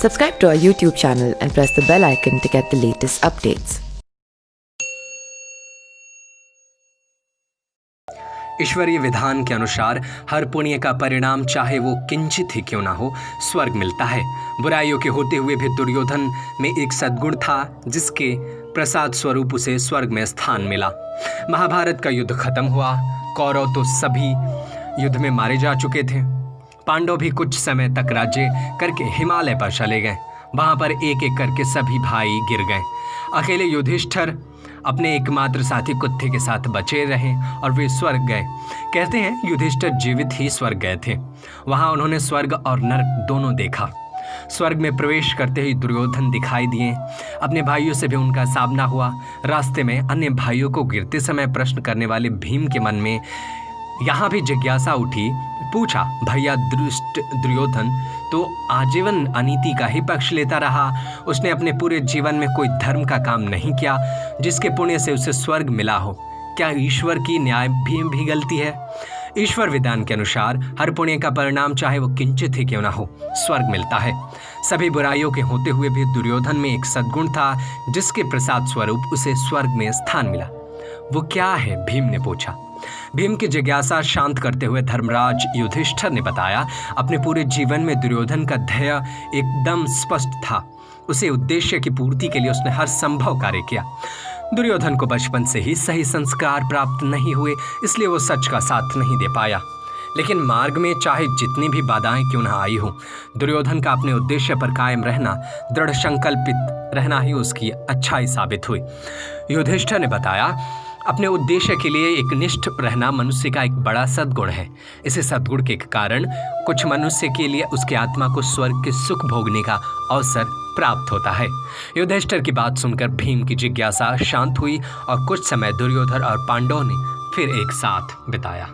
Subscribe to our YouTube channel and press the bell icon to get the latest updates. ईश्वरीय विधान के अनुसार हर पुण्य का परिणाम चाहे वो किंचित ही क्यों ना हो, स्वर्ग मिलता है। बुराइयों के होते हुए भी दुर्योधन में एक सद्गुण था जिसके प्रसाद स्वरूप उसे स्वर्ग में स्थान मिला। महाभारत का युद्ध खत्म हुआ। कौरव तो सभी युद्ध में मारे जा चुके थे। पांडव भी कुछ समय तक राज्य करके हिमालय पर चले गए। वहां पर एक एक करके सभी भाई गिर गए। अकेले युधिष्ठिर अपने एकमात्र साथी कुत्ते के साथ बचे रहे और वे स्वर्ग गए। कहते हैं युधिष्ठिर जीवित ही स्वर्ग गए थे। वहां उन्होंने स्वर्ग और नरक दोनों देखा। स्वर्ग में प्रवेश करते ही दुर्योधन दिखाई दिए। अपने भाइयों से भी उनका सामना हुआ। रास्ते में अन्य भाइयों को गिरते समय प्रश्न करने वाले भीम के मन में यहाँ भी जिज्ञासा उठी। पूछा, भैया दुर्योधन तो आजीवन अनीति का ही पक्ष लेता रहा। उसने अपने पूरे जीवन में कोई धर्म का काम नहीं किया जिसके पुण्य से उसे स्वर्ग मिला हो। क्या ईश्वर की न्याय भी गलती है? ईश्वर विधान के अनुसार हर पुण्य का परिणाम चाहे वो किंचित ही क्यों ना हो, स्वर्ग मिलता है। सभी बुराइयों के होते हुए भी दुर्योधन में एक सद्गुण था जिसके प्रसाद स्वरूप उसे स्वर्ग में स्थान मिला। वो क्या है? भीम ने पूछा। भीम की जिज्ञासा शांत करते हुए धर्मराज युधिष्ठिर ने बताया, अपने पूरे जीवन में दुर्योधन का ध्येय एकदम स्पष्ट था। उसे उद्देश्य की पूर्ति के लिए उसने हर संभव कार्य किया। दुर्योधन को बचपन से ही सही संस्कार प्राप्त नहीं हुए, इसलिए वो सच का साथ नहीं दे पाया। लेकिन मार्ग में चाहे जितनी भी बाधाएं क्यों न आई हो, दुर्योधन का अपने उद्देश्य पर कायम रहना, दृढ़ संकल्पित रहना ही उसकी अच्छाई साबित हुई। युधिष्ठिर ने बताया, अपने उद्देश्य के लिए एक निष्ठ रहना मनुष्य का एक बड़ा सद्गुण है। इसी सद्गुण के कारण कुछ मनुष्य के लिए उसकी आत्मा को स्वर्ग के सुख भोगने का अवसर प्राप्त होता है। युधिष्ठिर की बात सुनकर भीम की जिज्ञासा शांत हुई और कुछ समय दुर्योधन और पांडवों ने फिर एक साथ बिताया।